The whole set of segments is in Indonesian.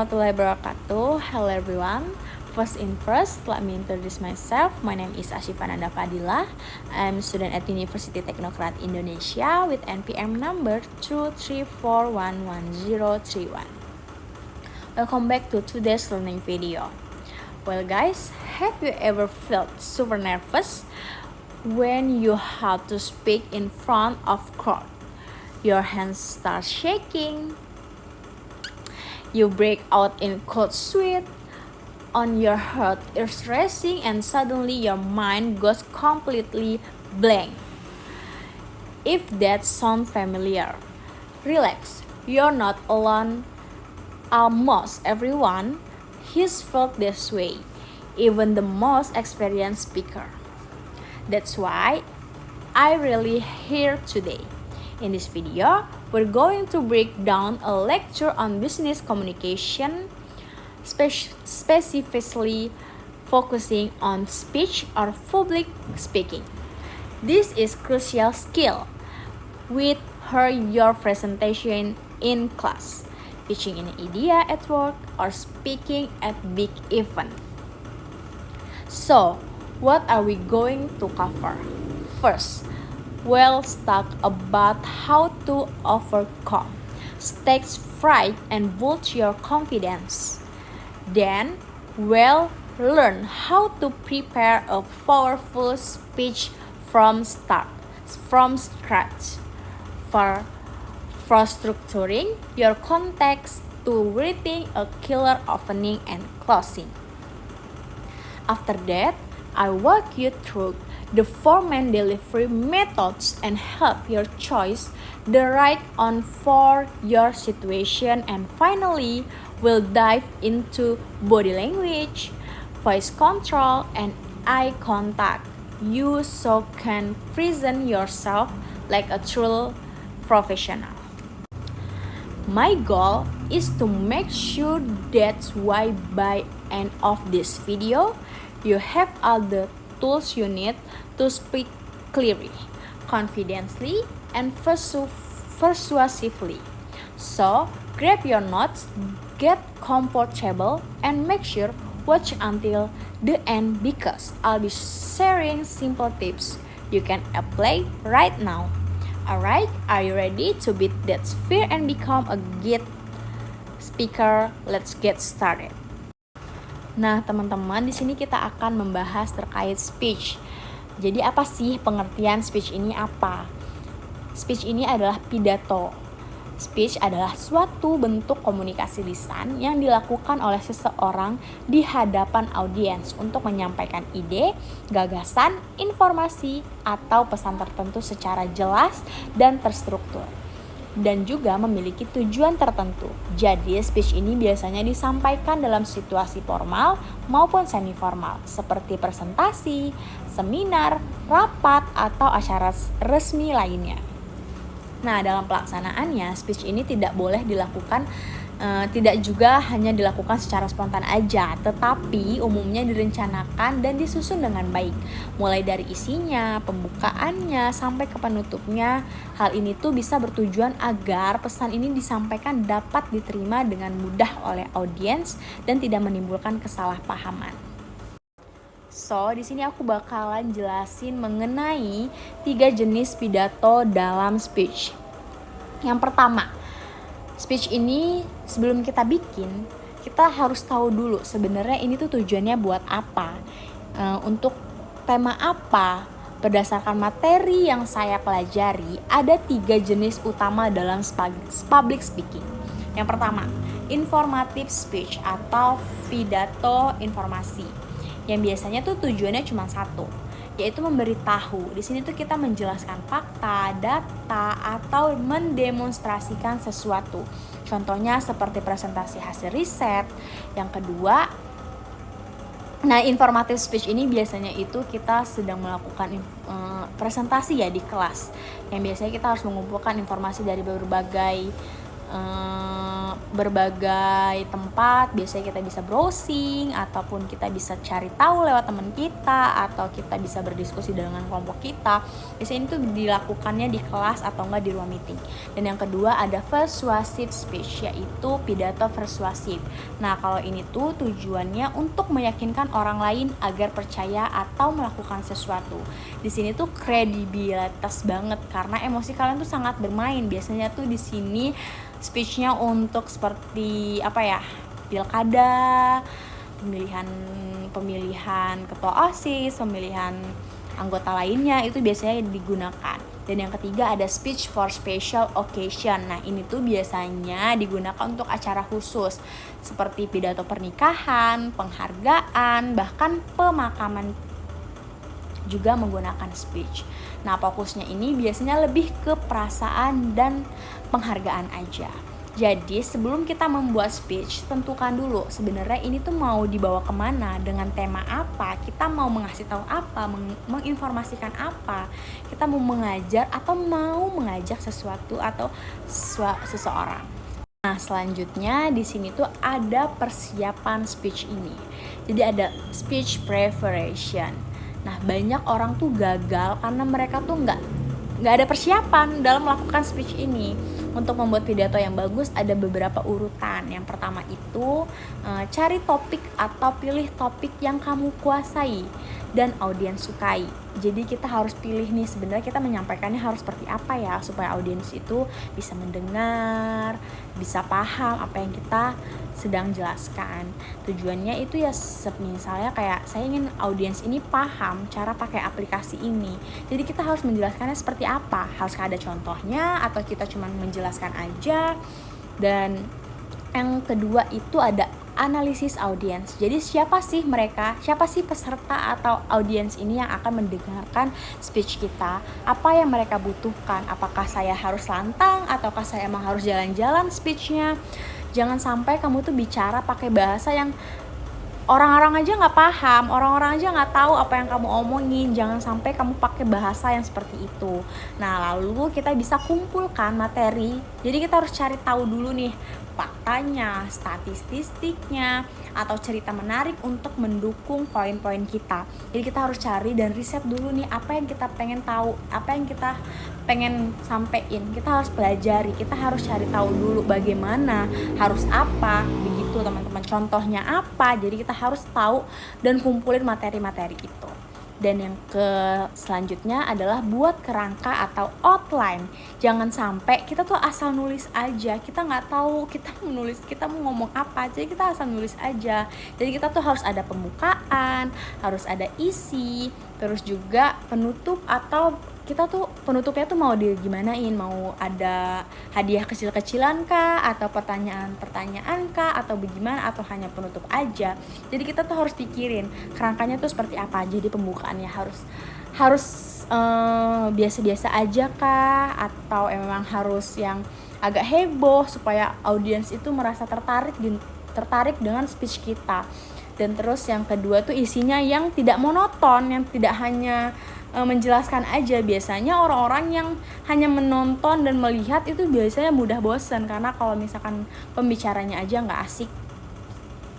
warahmatullahi wabarakatuh. Hello everyone. First, let me introduce myself. My name is Ashifa Nanda Fadila. I'm a student at University Teknokrat Indonesia with NPM number 234111031. Welcome back to today's learning video. Well guys, have you ever felt super nervous when you have to speak in front of crowd? Your hands start shaking. You break out in cold sweat, on your heart is racing, and suddenly your mind goes completely blank. If that sounds familiar, relax, you're not alone. Almost everyone has felt this way, even the most experienced speaker. That's why I really here today. In this video, we're going to break down a lecture on business communication, specifically focusing on speech or public speaking. This is crucial skill with your presentation in class, pitching an idea at work, or speaking at big event. So, what are we going to cover? First, we'll talk about how to overcome stage fright and boost your confidence. Then, we'll learn how to prepare a powerful speech from scratch. For structuring your context to writing a killer opening and closing. After that, I walk you through the 4 main delivery methods and help your choice the right one for your situation. And finally, we'll dive into body language, voice control, and eye contact. You so can present yourself like a true professional. My goal is to make sure that's why by end of this video, you have all the tools you need to speak clearly, confidently, and persuasively. So, grab your notes, get comfortable, and make sure watch until the end because I'll be sharing simple tips you can apply right now. Alright, are you ready to beat that fear and become a good speaker? Let's get started. Nah, teman-teman, di sini kita akan membahas terkait speech. Jadi apa sih pengertian speech ini apa? Speech ini adalah pidato. Speech adalah suatu bentuk komunikasi lisan yang dilakukan oleh seseorang di hadapan audiens untuk menyampaikan ide, gagasan, informasi, atau pesan tertentu secara jelas dan terstruktur. Dan juga memiliki tujuan tertentu. Jadi speech ini biasanya disampaikan dalam situasi formal maupun semi formal seperti presentasi, seminar, rapat, atau acara resmi lainnya. Nah, dalam pelaksanaannya speech ini tidak boleh dilakukan tidak juga hanya dilakukan secara spontan aja, tetapi umumnya direncanakan dan disusun dengan baik. Mulai dari isinya, pembukaannya, sampai ke penutupnya. Hal ini tuh bisa bertujuan agar pesan ini disampaikan dapat diterima dengan mudah oleh audiens dan tidak menimbulkan kesalahpahaman. So, di sini aku bakalan jelasin mengenai 3 jenis pidato dalam speech. Yang pertama, speech ini sebelum kita bikin, kita harus tahu dulu sebenarnya ini tuh tujuannya buat apa, untuk tema apa. Berdasarkan materi yang saya pelajari, ada 3 jenis utama dalam public speaking. Yang pertama, informative speech atau pidato informasi, yang biasanya tuh tujuannya cuma satu, yaitu memberitahu. Di sini tuh kita menjelaskan fakta, data, atau mendemonstrasikan sesuatu. Contohnya seperti presentasi hasil riset. Yang kedua, informative speech ini biasanya itu kita sedang melakukan presentasi ya di kelas. Yang biasanya kita harus mengumpulkan informasi dari berbagai berbagai tempat. Biasanya kita bisa browsing, ataupun kita bisa cari tahu lewat teman kita, atau kita bisa berdiskusi dengan kelompok kita. Biasanya itu dilakukannya di kelas atau enggak di ruang meeting. Dan yang kedua ada persuasive speech, yaitu pidato persuasif. Nah, kalau ini tuh tujuannya untuk meyakinkan orang lain agar percaya atau melakukan sesuatu. Di sini tuh kredibilitas banget karena emosi kalian tuh sangat bermain. Biasanya tuh di sini speech-nya untuk seperti pilkada, pemilihan ketua OSIS, pemilihan anggota lainnya, itu biasanya digunakan. Dan yang ketiga ada speech for special occasion. Nah, ini tuh biasanya digunakan untuk acara khusus seperti pidato pernikahan, penghargaan, bahkan pemakaman juga menggunakan speech. Nah, fokusnya ini biasanya lebih ke perasaan dan penghargaan aja. Jadi sebelum kita membuat speech, tentukan dulu sebenarnya ini tuh mau dibawa kemana, dengan tema apa, kita mau mengasih tahu apa, menginformasikan apa, kita mau mengajar atau mau mengajak sesuatu atau seseorang. Nah, selanjutnya di sini tuh ada persiapan speech ini. Jadi ada speech preparation. Nah, banyak orang tuh gagal karena mereka tuh nggak ada persiapan dalam melakukan speech ini. Untuk membuat pidato yang bagus ada beberapa urutan. Yang pertama itu cari topik atau pilih topik yang kamu kuasai dan audiens sukai. Jadi kita harus pilih nih, sebenarnya kita menyampaikannya harus seperti apa ya, supaya audiens itu bisa mendengar, bisa paham apa yang kita sedang jelaskan. Tujuannya itu ya misalnya kayak saya ingin audiens ini paham cara pakai aplikasi ini. Jadi kita harus menjelaskannya seperti apa, harus ada contohnya atau kita cuma menjelaskan aja. Dan yang kedua itu ada analisis audiens. Jadi siapa sih mereka? Siapa sih peserta atau audiens ini yang akan mendengarkan speech kita? Apa yang mereka butuhkan? Apakah saya harus lantang ataukah saya emang harus jalan-jalan speechnya? Jangan sampai kamu tuh bicara pakai bahasa yang orang-orang aja nggak paham, orang-orang aja nggak tahu apa yang kamu omongin. Jangan sampai kamu pakai bahasa yang seperti itu. Nah, lalu kita bisa kumpulkan materi. Jadi kita harus cari tahu dulu nih faktanya, statistiknya, atau cerita menarik untuk mendukung poin-poin kita. Jadi kita harus cari dan riset dulu nih apa yang kita pengen tahu, apa yang kita pengen sampein. Kita harus pelajari, kita harus cari tahu dulu bagaimana, harus apa, begitu teman-teman. Contohnya apa? Jadi kita harus tahu dan kumpulin materi-materi itu. Dan yang selanjutnya adalah buat kerangka atau outline. Jangan sampai kita tuh asal nulis aja, kita nggak tahu kita mau nulis, kita mau ngomong apa, jadi kita asal nulis aja. Jadi kita tuh harus ada pembukaan, harus ada isi, terus juga penutup, atau kita tuh penutupnya tuh mau digimanain, mau ada hadiah kecil-kecilan kah, atau pertanyaan-pertanyaan kah, atau bagaimana, atau hanya penutup aja. Jadi kita tuh harus pikirin kerangkanya tuh seperti apa. Jadi pembukaannya harus biasa-biasa aja kah, atau memang harus yang agak heboh supaya audiens itu merasa tertarik dengan speech kita. Dan terus yang kedua tuh isinya yang tidak monoton, yang tidak hanya menjelaskan aja. Biasanya orang-orang yang hanya menonton dan melihat itu biasanya mudah bosan, karena kalau misalkan pembicaranya aja nggak asik.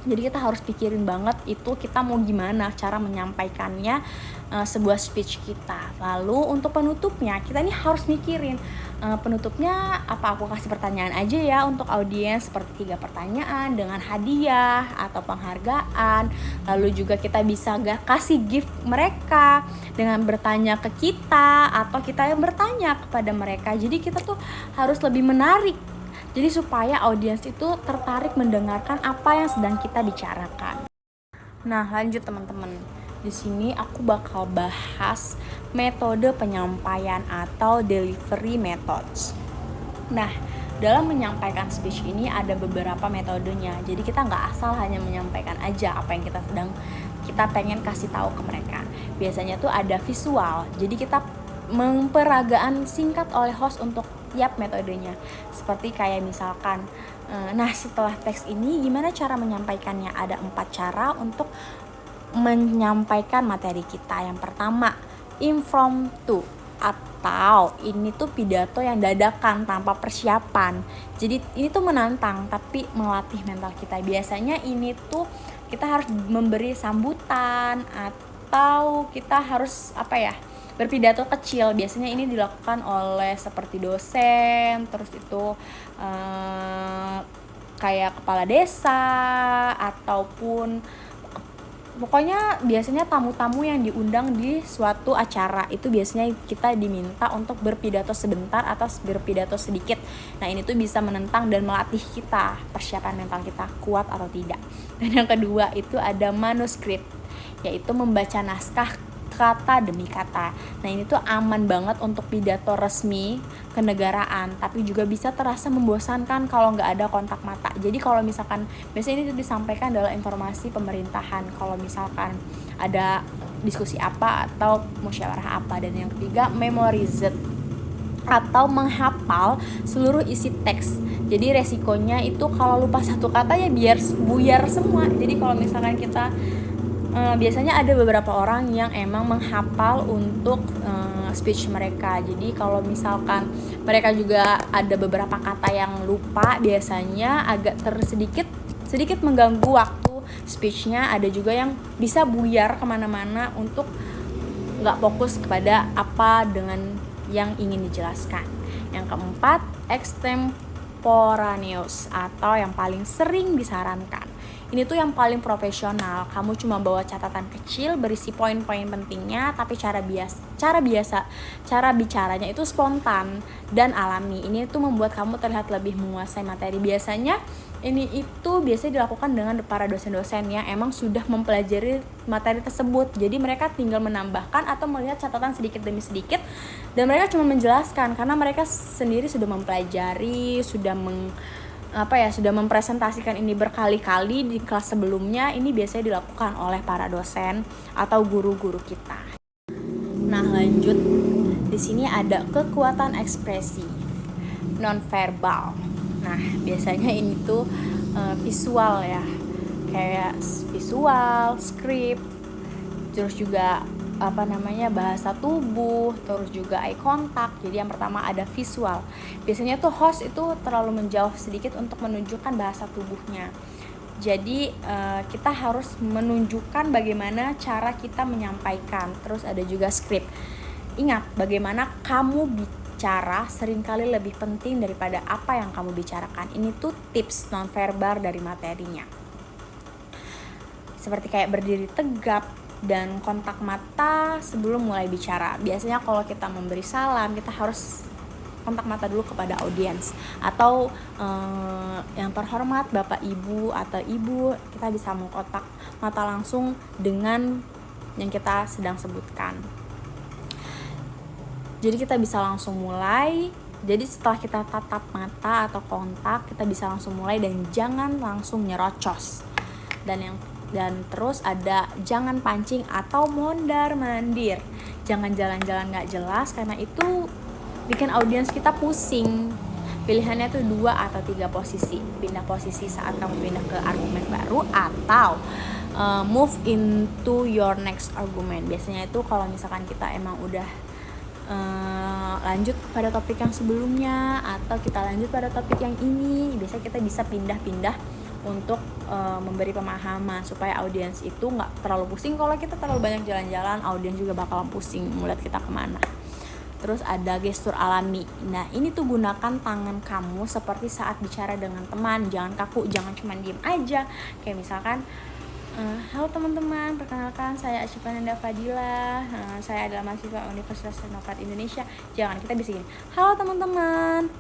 Jadi kita harus pikirin banget itu kita mau gimana cara menyampaikannya sebuah speech kita. Lalu untuk penutupnya kita ini harus mikirin penutupnya apa, aku kasih pertanyaan aja ya untuk audiens seperti 3 pertanyaan dengan hadiah atau penghargaan. Lalu juga kita bisa kasih gift mereka dengan bertanya ke kita atau kita yang bertanya kepada mereka. Jadi kita tuh harus lebih menarik. Jadi supaya audiens itu tertarik mendengarkan apa yang sedang kita bicarakan. Nah, lanjut teman-teman. Di sini aku bakal bahas metode penyampaian atau delivery methods. Nah, dalam menyampaikan speech ini ada beberapa metodenya. Jadi kita nggak asal hanya menyampaikan aja apa yang kita pengen kasih tahu ke mereka. Biasanya tuh ada visual. Jadi kita memperagaan singkat oleh host untuk tiap metodenya. Seperti kayak misalkan, nah setelah teks ini gimana cara menyampaikannya? Ada 4 cara untuk menyampaikan materi kita. Yang pertama, impromptu atau ini tuh pidato yang dadakan tanpa persiapan. Jadi ini tuh menantang tapi melatih mental kita. Biasanya ini tuh kita harus memberi sambutan atau kita harus berpidato kecil. Biasanya ini dilakukan oleh seperti dosen, terus itu kayak kepala desa ataupun pokoknya biasanya tamu-tamu yang diundang di suatu acara itu biasanya kita diminta untuk berpidato sebentar atau berpidato sedikit. Nah ini tuh bisa menentang dan melatih kita, persiapan mental kita kuat atau tidak. Dan yang kedua itu ada manuskrip, yaitu membaca naskah kata demi kata. Nah ini tuh aman banget untuk pidato resmi kenegaraan, tapi juga bisa terasa membosankan kalau nggak ada kontak mata. Jadi kalau misalkan biasanya ini tuh disampaikan dalam informasi pemerintahan, kalau misalkan ada diskusi apa atau musyawarah apa. Dan yang ketiga memorize atau menghafal seluruh isi teks. Jadi resikonya itu kalau lupa satu kata ya biar buyar semua. Jadi kalau misalkan kita biasanya ada beberapa orang yang emang menghafal untuk speech mereka. Jadi kalau misalkan mereka juga ada beberapa kata yang lupa, biasanya agak sedikit mengganggu waktu speechnya. Ada juga yang bisa buyar kemana-mana untuk nggak fokus kepada apa dengan yang ingin dijelaskan. Yang keempat, extemporaneous atau yang paling sering disarankan. Ini tuh yang paling profesional. Kamu cuma bawa catatan kecil berisi poin-poin pentingnya, tapi cara bicaranya itu spontan dan alami. Ini tuh membuat kamu terlihat lebih menguasai materi. Biasanya dilakukan dengan para dosen-dosen yang emang sudah mempelajari materi tersebut. Jadi mereka tinggal menambahkan atau melihat catatan sedikit demi sedikit, dan mereka cuma menjelaskan karena mereka sendiri sudah mempelajari, sudah mempresentasikan ini berkali-kali di kelas sebelumnya. Ini biasanya dilakukan oleh para dosen atau guru-guru kita. Nah, lanjut. Di sini ada kekuatan ekspresi nonverbal. Nah, biasanya ini tuh visual ya. Kayak visual, skrip, terus juga bahasa tubuh, terus juga eye contact. Jadi yang pertama ada visual. Biasanya tuh host itu terlalu menjauh sedikit untuk menunjukkan bahasa tubuhnya. Jadi kita harus menunjukkan bagaimana cara kita menyampaikan. Terus ada juga script. Ingat, bagaimana kamu bicara seringkali lebih penting daripada apa yang kamu bicarakan. Ini tuh tips nonverbal dari materinya. Seperti kayak berdiri tegap dan kontak mata sebelum mulai bicara. Biasanya kalau kita memberi salam, kita harus kontak mata dulu kepada audiens. Atau yang terhormat Bapak Ibu atau Ibu, kita bisa mengkontak mata langsung dengan yang kita sedang sebutkan. Jadi kita bisa langsung mulai. Jadi setelah kita tatap mata atau kontak, kita bisa langsung mulai dan jangan langsung nyerocos. Dan terus ada jangan pancing atau mondar-mandir. Jangan jalan-jalan gak jelas, karena itu bikin audiens kita pusing. Pilihannya tuh 2 atau 3 posisi. Pindah posisi saat kamu pindah ke argumen baru, atau move into your next argument. Biasanya itu kalau misalkan kita emang udah lanjut pada topik yang sebelumnya, atau kita lanjut pada topik yang ini, biasanya kita bisa pindah-pindah untuk memberi pemahaman supaya audiens itu nggak terlalu pusing. Kalau kita terlalu banyak jalan-jalan, audiens juga bakalan pusing melihat kita kemana. Terus ada gestur alami. Nah ini tuh gunakan tangan kamu seperti saat bicara dengan teman. Jangan kaku, jangan cuma diem aja. Kayak misalkan halo teman-teman, perkenalkan saya Asyifananda Fadila, saya adalah mahasiswa Universitas Teknokrat Indonesia. Jangan, kita bisa gini, halo teman-teman,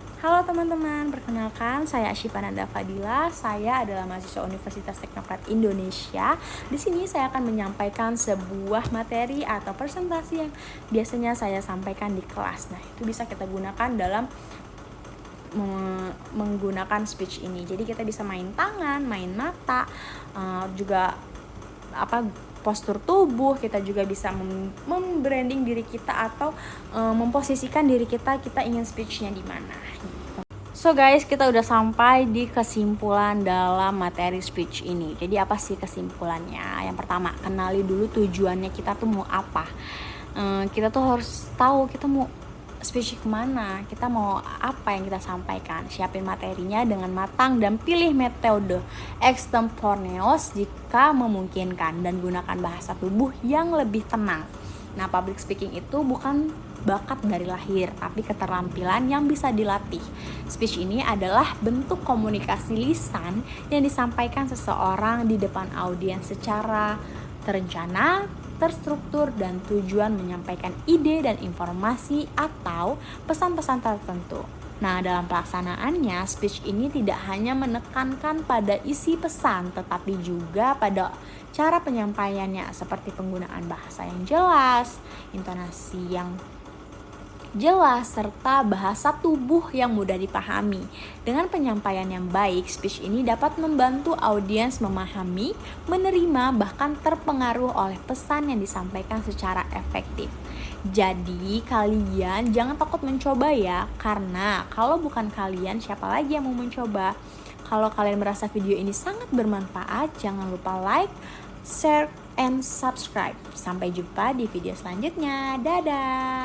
perkenalkan saya Asyifananda Fadila, saya adalah mahasiswa Universitas Teknokrat Indonesia. Di sini saya akan menyampaikan sebuah materi atau presentasi yang biasanya saya sampaikan di kelas. Nah itu bisa kita gunakan dalam menggunakan speech ini. Jadi kita bisa main tangan, main mata, juga postur tubuh. Kita juga bisa membranding diri kita atau memposisikan diri kita ingin speech-nya di mana. So guys, kita udah sampai di kesimpulan dalam materi speech ini. Jadi apa sih kesimpulannya? Yang pertama, kenali dulu tujuannya kita tuh mau apa. Kita tuh harus tahu kita mau speech kemana, kita mau apa yang kita sampaikan. Siapin materinya dengan matang dan pilih metode extemporaneous jika memungkinkan, dan gunakan bahasa tubuh yang lebih tenang. Nah, public speaking itu bukan bakat dari lahir, tapi keterampilan yang bisa dilatih. Speech ini adalah bentuk komunikasi lisan yang disampaikan seseorang di depan audiens secara terencana, terstruktur, dan tujuan menyampaikan ide dan informasi atau pesan-pesan tertentu. Nah, dalam pelaksanaannya, speech ini tidak hanya menekankan pada isi pesan, tetapi juga pada cara penyampaiannya, seperti penggunaan bahasa yang jelas, intonasi yang jelas, serta bahasa tubuh yang mudah dipahami. Dengan penyampaian yang baik, speech ini dapat membantu audiens memahami, menerima, bahkan terpengaruh oleh pesan yang disampaikan secara efektif. Jadi kalian jangan takut mencoba ya, karena kalau bukan kalian, siapa lagi yang mau mencoba? Kalau kalian merasa video ini sangat bermanfaat, jangan lupa like, share, and subscribe. Sampai jumpa di video selanjutnya. Dadah!